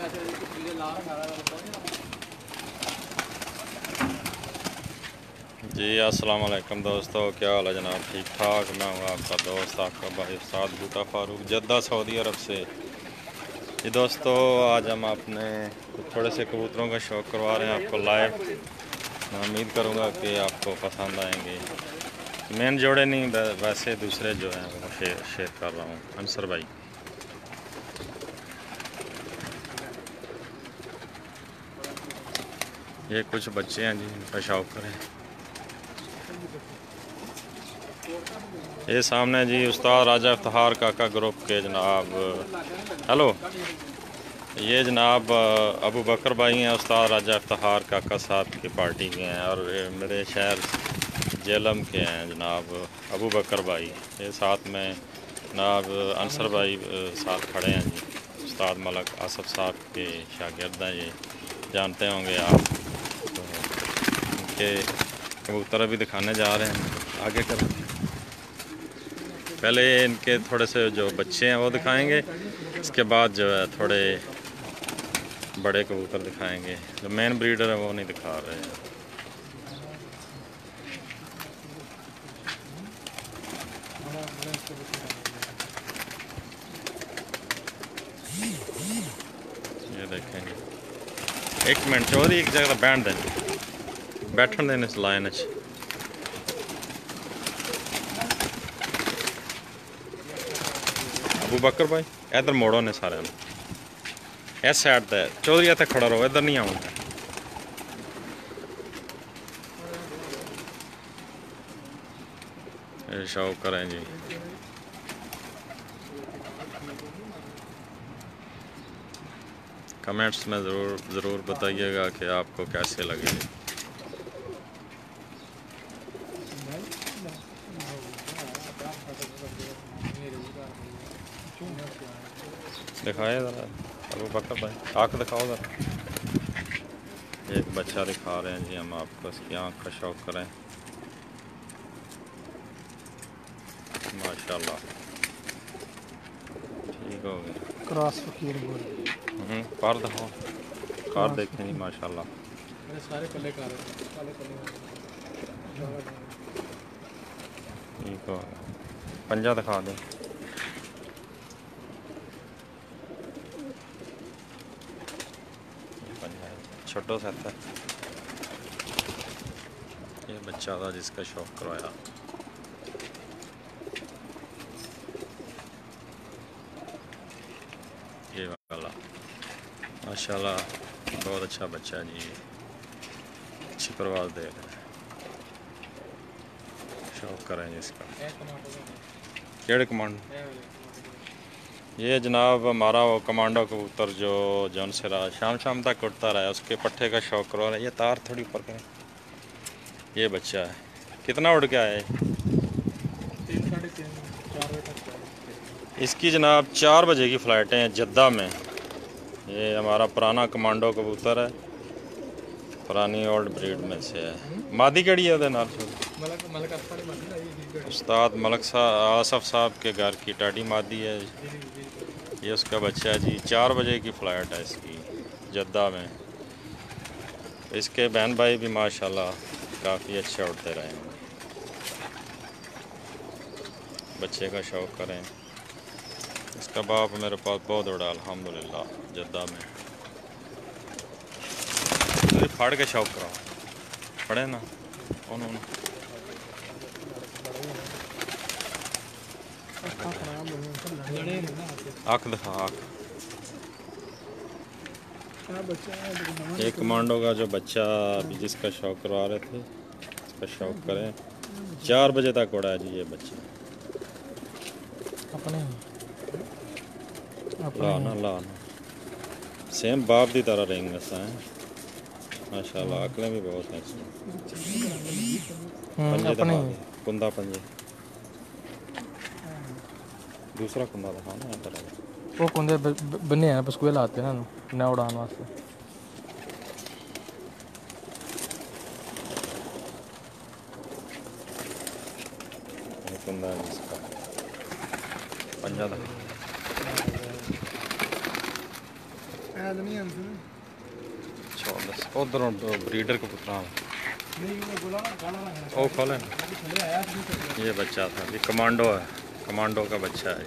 जी अस्सलाम वालेकुम दोस्तों, क्या हाल है जनाब? ठीक ठाक। मैं हूँ आपका दोस्त, आपका भाई उस्ताद बूटा फारूक, जद्दा सऊदी अरब से। जी दोस्तों, आज हम अपने थोड़े से कबूतरों का शौक़ करवा रहे हैं आपको लाइव। मैं उम्मीद करूँगा कि आपको पसंद आएंगे। मेन जोड़े नहीं, वैसे दूसरे जो हैं वो शेयर कर रहा हूँ। अंसर भाई, ये कुछ बच्चे हैं जी, इनका शौक़ करें। ये सामने जी उस्ताद राजा इफ्तिखार काका ग्रुप के जनाब, हेलो, ये जनाब अबू बकर भाई हैं, उस्ताद राजा इफ्तिखार काका साहब की पार्टी के हैं, और मेरे शहर जेलम के हैं जनाब अबू बकर भाई। ये साथ में जनाब अंसर भाई साथ खड़े हैं जी, उस्ताद मलक आसफ साहब के शागिर्द हैं, ये जानते होंगे आप। तो इनके कबूतर अभी दिखाने जा रहे हैं, आगे कर। पहले इनके थोड़े से जो बच्चे हैं वो दिखाएंगे, इसके बाद जो है थोड़े बड़े कबूतर दिखाएंगे। जो मेन ब्रीडर है वो नहीं दिखा रहे हैं। ये देखेंगे, एक मिनट चौधरी, एक जगह बैठ दें, बैठन देने इस लाइन च। अबू बकर भाई इधर मोड़ो ने सारे इस साइड पे, चौधरी इतने खड़ा रहो, इधर नहीं आऊँगा। शौक करें जी। कमेंट्स में ज़रूर बताइएगा कि आपको कैसे लगे। दिखाए ज़रा अबू बकर भाई, आँख दिखाओ ज़रा। एक बच्चा दिखा रहे हैं जी हम आपको, इसकी आँख का शौक़ करें। माशाल्लाह ठीक हो गया। क्रॉस फकीर बोल कार दिखाओ, कार देखें जी माशाल्लाह। सारे पल्ले कार ठीक हो गया। पंजा दिखा दें। छोटो सा था ये बच्चा था जिसका शौक़ करवाया। ये वाला माशाल्लाह बहुत अच्छा बच्चा है जी, अच्छी परवाज़ दे रहे हैं। शौक़ करें इसका। केड़े कमांडो? ये जनाब हमारा वो कमांडो कबूतर जो जौन से शाम तक उड़ता रहा है, उसके पट्टे का शौक़ करवा रहा है। ये तार थोड़ी ऊपर करें। ये बच्चा है, कितना उड़ के आया है? 3 साढ़े 3 4 बजे तक। इसकी जनाब 4 बजे की फ़्लाइटें हैं जद्दा में। ये हमारा पुराना कमांडो कबूतर है, पुरानी ओल्ड ब्रीड में से है। मादी कड़ी है उधर नाल उस्ताद मलक आसफ साहब के घर की टाडी मादी है। ये उसका बच्चा है जी, 4 बजे की फ़्लाइट है इसकी जद्दा में। इसके बहन भाई भी माशाल्लाह काफ़ी अच्छे उड़ते रहे हैं। बच्चे का शौक़ करें। इसका बाप मेरे पास बहुत उड़ा अल्हम्दुलिल्लाह जद्दा में। तो फाड़ के शौक़ कराओ, पढ़े ना उन्होंने। आँख दिखा, आँख। एक कमांडो का जो बच्चा अभी जिसका शौक़ करवा रहे थे, इसका शौक़ करें। 4 बजे तक उड़ा है जी ये बच्चा। लाना सेम बाप की तरह रहेंगे हैं माशाल्लाह। अकलें भी बहुत हैं इसमें। पंजे दिखा दे, कुंदा पंजे। दूसरा कुंदा दिखा ना तरह वो कुंदे बने हैं, बस कोई लाते हैं ना उड़ान वास्ते। कुंदा है इसका पंजा दिखा। उधरों ब्रीडर कबूतर वो खोले। ये बच्चा था, ये कमांडो है, कमांडो का बच्चा है।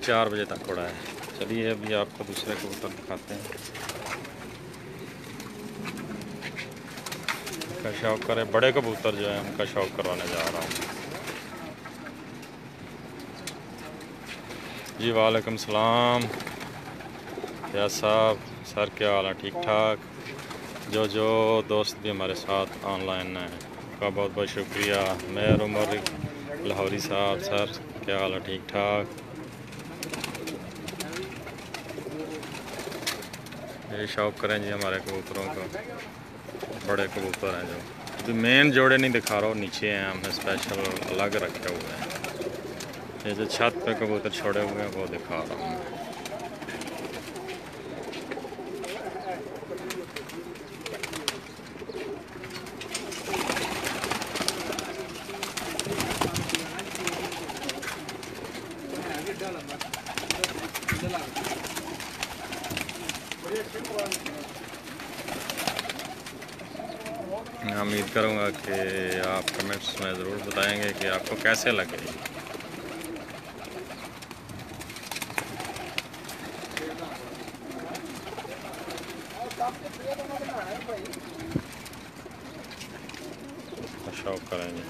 4 बजे तक उड़ा है। चलिए अभी आपको दूसरे कबूतर दिखाते हैं। का शौक करे, बड़े कबूतर जो है उनका शौक करवाने जा रहा हूँ जी। वालेकुम सलाम या साहब, सर क्या हाल है? ठीक ठाक। जो दोस्त भी हमारे साथ ऑनलाइन हैं का बहुत बहुत शुक्रिया। मेहर उमर लाहौरी साहब, सर क्या हाल है? ठीक ठाक। ये शौक करें जी हमारे कबूतरों का। बड़े कबूतर हैं जो अभी मेन जोड़े नहीं दिखा रहा हूँ, नीचे हैं, हमने स्पेशल अलग रखे हुए हैं। ये जो छत पे कबूतर छोड़े हुए हैं वो दिखा रहा हूँ। मैं उम्मीद करूँगा कि आप कमेंट्स में ज़रूर बताएंगे कि आपको कैसे लगे। शौक करेंगे।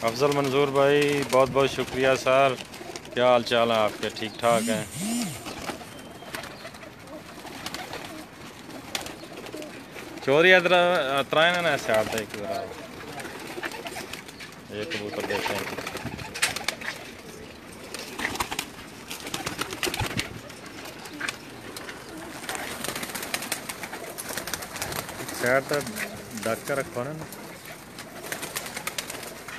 अफजल मंजूर भाई बहुत बहुत शुक्रिया सर। क्या हाल चाल है आपके? ठीक ठाक हैं। चोरी अतराए ना ऐसे आता है एक कबूतर देखें। साइड तक ढक कर रखो ना।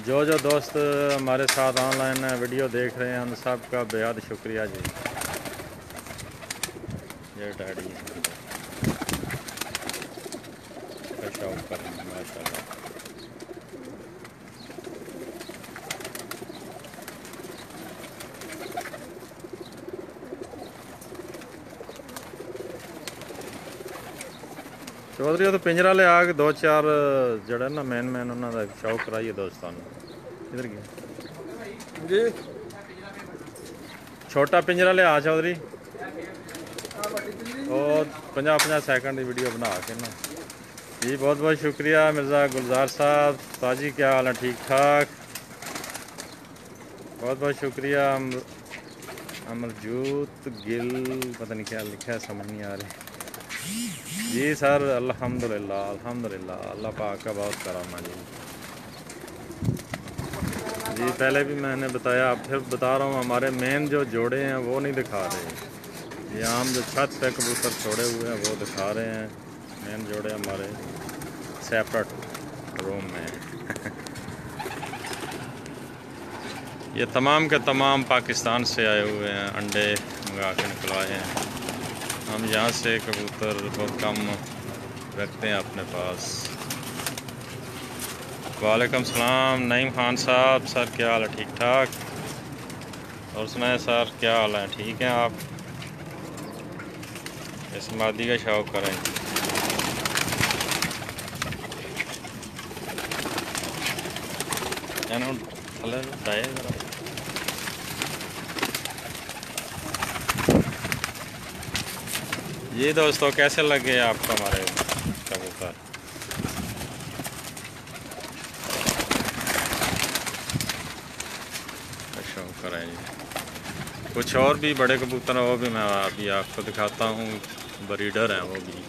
जो दोस्त हमारे साथ ऑनलाइन वीडियो देख रहे हैं उन सब का बेहद शुक्रिया जी। ये डैडी का शौक करेंगे माशाल्लाह। चौधरी तो पिंजरा ले आके 2-4 जड़े ना मेन उन्होंने शौक कराइए दोस्तों। इधर गया जी, छोटा पिंजरा ले आ चौधरी और 50-50 सेकंड की वीडियो बना के ना जी। बहुत बहुत शुक्रिया मिर्ज़ा गुलजार साहब। ताजी क्या हाल है? ठीक ठाक। बहुत बहुत शुक्रिया। अमरजूत गिल पता नहीं क्या लिखा है, समझ नहीं आ रही जी सर। अल्हम्दुलिल्लाह अल्हम्दुलिल्लाह, अल्लाह पाक का बहुत करम है जी। पहले भी मैंने बताया, अब फिर बता रहा हूँ, हमारे मेन जो जोड़े हैं वो नहीं दिखा रहे। ये आम जो छत पे कबूतर छोड़े हुए हैं वो दिखा रहे हैं। मेन जोड़े हमारे सेपरेट रूम में ये तमाम के तमाम पाकिस्तान से आए हुए हैं, अंडे मंगा के निकलवाए हैं। हम यहाँ से कबूतर बहुत कम रखते हैं अपने पास। वालेकुम सलाम नईम खान साहब, सर क्या हाल है? ठीक ठाक। और सुनाए सर क्या हाल है? ठीक हैं आप? इस मादी का शौक करें। जी दोस्तों कैसे लगे आपको हमारे कबूतर? शौक करें जी। कुछ और भी बड़े कबूतर हैं वो भी मैं अभी आपको दिखाता हूँ, ब्रीडर हैं वो भी।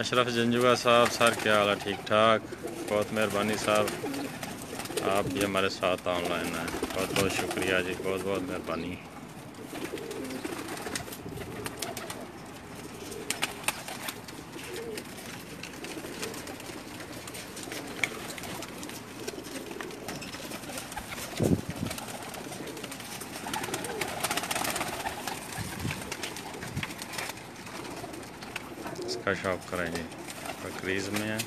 अशरफ जंजुआ साहब, सर क्या हाल है? ठीक ठाक। बहुत मेहरबानी साहब, आप भी हमारे साथ ऑनलाइन हैं। बहुत बहुत शुक्रिया जी, बहुत बहुत मेहरबानी। इसका शौक करें जी, क्रीज में है।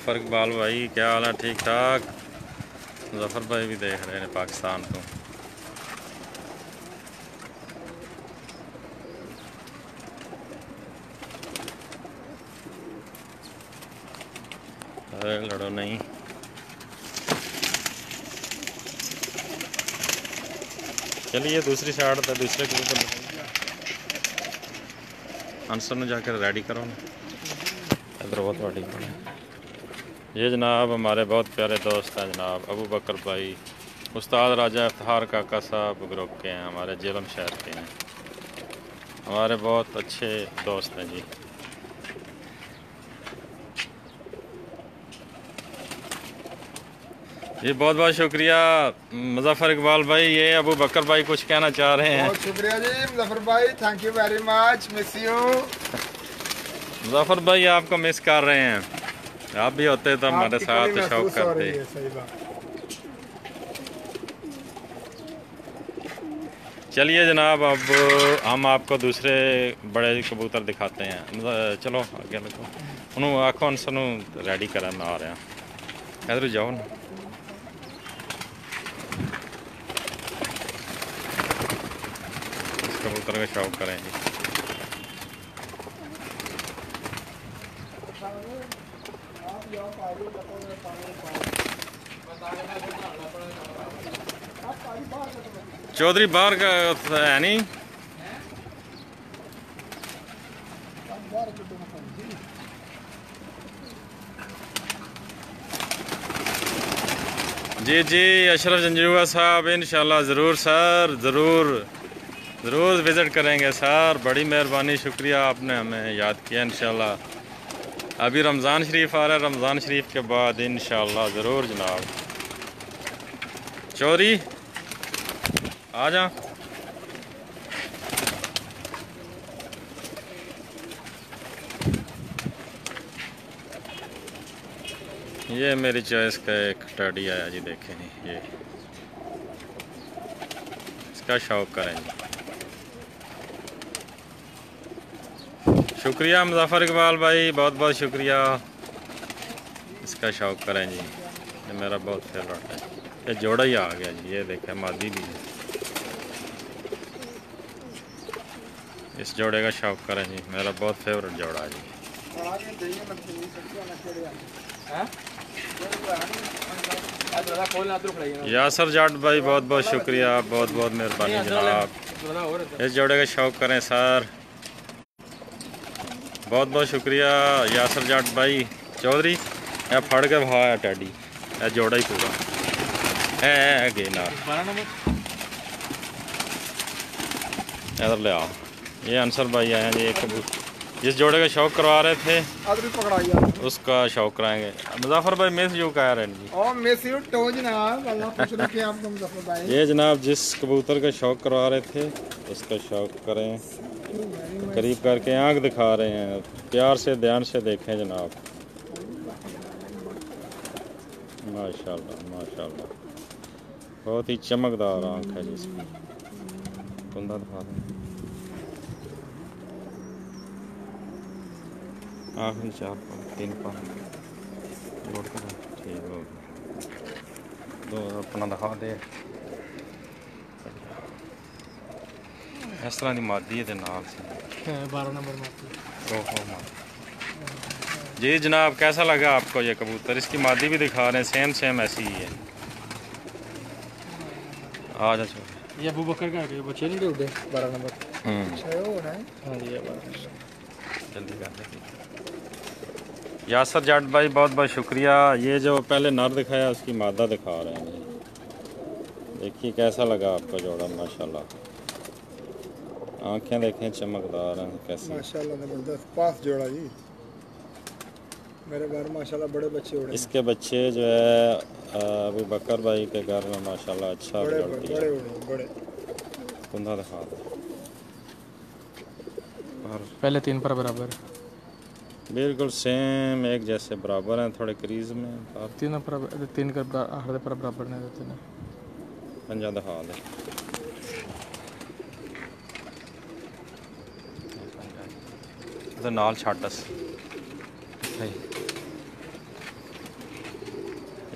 मुजफ्फर इकबाल भाई क्या हाल है? ठीक ठाक। मुजफ्फर भाई भी देख रहे हैं पाकिस्तान को। अरे लड़ो नहीं। चलिए दूसरी साइड पे दूसरे कबूतर आंसर में जाकर रेडी करो ना। इधर बहुत बड़ी पड़े। ये जनाब हमारे बहुत प्यारे दोस्त हैं जनाब अबू बकर भाई, उस्ताद राजा इफ्तिखार काका साहब ग्रुप के हैं, हमारे जेलम शहर के हैं, हमारे बहुत अच्छे दोस्त हैं जी। जी बहुत बहुत शुक्रिया मुजफ्फर इकबाल भाई। ये अबू बकर भाई कुछ कहना चाह रहे हैं। बहुत शुक्रिया जी मुजफ्फर भाई, thank you very much, miss you. Muzaffar भाई आपको मिस कर रहे हैं, आप भी होते तो हमारे साथ शौक करते। सही बात। चलिए जनाब अब हम आपको दूसरे बड़े कबूतर दिखाते हैं। चलो आगे लगो उन्होंने आखो उनसनू रेडी करा मैं आ रहा। इधर जाओ ना। इस कबूतर का शौक करें जी। चौधरी बाहर का है नहीं। जी जी अशरफ जंजुआ साहब इंशाल्लाह ज़रूर सर, ज़रूर विज़िट करेंगे सर। बड़ी मेहरबानी, शुक्रिया आपने हमें याद किया। इंशाल्लाह अभी रमज़ान शरीफ आ रहा है, रमज़ान शरीफ के बाद इंशाल्लाह ज़रूर जनाब। चौधरी आ जा। ये मेरी चॉइस का एक टर्डी आया जी, देखें ये इसका शौक करें जी। शुक्रिया मुजफ्फर इकबाल भाई, बहुत बहुत शुक्रिया। इसका शौक करें जी, ये मेरा बहुत फेवरेट है। ये जोड़ा ही आ गया जी, ये देखें मादी भी है। इस जोड़े का शौक करें जी, मेरा बहुत फेवरेट जोड़ा जी। यासर जाट भाई बहुत बहुत शुक्रिया, बहुत बहुत मेहरबानी जनाब। इस जोड़े का शौक करें सर, बहुत बहुत शुक्रिया यासर जाट भाई। चौधरी यह फड़ के भाया है टैडी, यह जोड़ा ही पूरा है गे ना। इधर ले आओ। ये अंसर भाई आए हैं जी, एक जिस जोड़े का शौक करवा रहे थे उसका शौक कराएंगे। मुजफ्फर भाई मिस यू कह रहे हैं जी। और मिस यू टू जनाब, अल्लाह खुश रखे आपको मुजफ्फर भाई। ये जनाब जिस कबूतर का शौक करवा रहे थे उसका शौक करें, करीब करके आंख दिखा रहे हैं, प्यार से ध्यान से देखें जनाब। माशाल्लाह माशाल्लाह, बहुत ही चमकदार आंख है जी इसकी। कुंदा दिखा दें, आँख में 4 3 जोड़ कर ठीक हो गया। दो अपना दिखा दे। इस तरह की मादी है नाल से 12 नंबर मादी। ओहो जी जनाब, कैसा लगा आपको ये कबूतर? इसकी मादी भी दिखा रहे हैं, सेम ऐसी ही है। आ जा ये अबू बकर का है, बच्चे नहीं उड़े 12 नंबर। हाँ जी जल्दी कर दे। यासर जाट भाई बहुत बहुत शुक्रिया। ये जो पहले नर दिखाया उसकी मादा दिखा रहे हैं जी। देखिए कैसा लगा आपका जोड़ा? माशाल्लाह, आंखें देखें चमकदार हैं कैसे। माशाल्लाह जबरदस्त पास जोड़ा जी। मेरे घर माशाल्लाह बड़े बच्चे उड़े। इसके बच्चे जो है अबू बकर भाई के घर में माशाल्लाह अच्छा बड़े कुंदा दिखा दे। पहले 3 पर बराबर, बिल्कुल सेम एक जैसे बराबर हैं, थोड़े क्रीज में 3 पर 3 कर हर पर बराबर नहीं देते ना। पंजा दिखा दे। तो नाल छाटस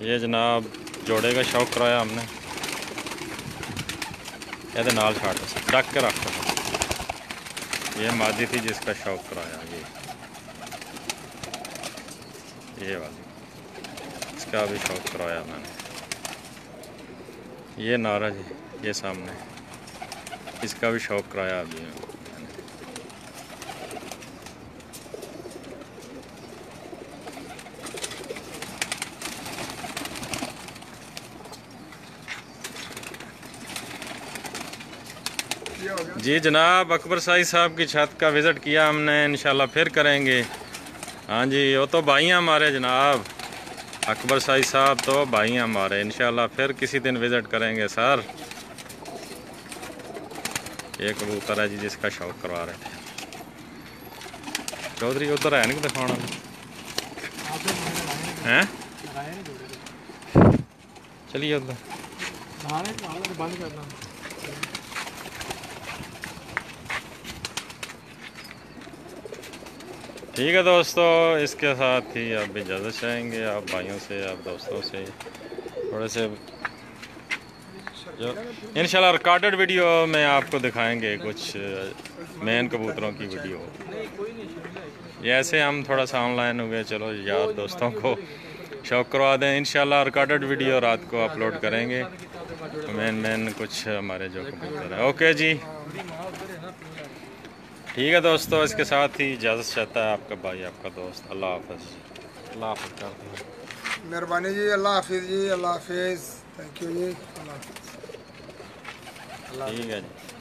ये जनाब जोड़े का शौक कराया हमने। ये नाल छाड़ ढक के रखो। ये मादी थी जिसका शौक कराया, ये वाली, इसका भी शौक कराया मैंने। ये नारा जी, ये सामने, इसका भी शौक कराया अभी मैंने। जी जनाब, अकबर साई साहब की छत का विज़िट किया हमने, इंशाल्लाह फिर करेंगे। हाँ जी, वो तो भाई हमारे जनाब, अकबर साई साहब तो भाई हमारे, इंशाल्लाह फिर किसी दिन विज़िट करेंगे सर। ये कबूतर है जी जिसका शौक करवा रहे थे चौधरी। उधर है नहीं दिखाना हैं, चलिए उधर। ठीक है दोस्तों, इसके साथ ही आप भी इजाज़त चाहेंगे, आप भाइयों से, आप दोस्तों से, थोड़े से जो इंशाल्लाह रिकॉर्डेड वीडियो में आपको दिखाएंगे कुछ मेन कबूतरों की वीडियो। ये ऐसे हम थोड़ा सा ऑनलाइन हो गए, चलो यार दोस्तों को शौक करवा दें। इंशाल्लाह रिकॉर्डेड वीडियो रात को अपलोड करेंगे, मेन कुछ हमारे जो कबूतर है। ओके जी, ठीक है दोस्तों, इसके साथ ही इजाज़त चाहता है आपका भाई, आपका दोस्त। अल्लाह हाफ़िज़। अल्लाह हाफ़िज़ करते हैं। मेहरबानी जी, अल्लाह हाफिज़ जी, अल्लाह हाफिज़, थैंक यू जी, अल्लाह हाफिज़। ठीक है जी।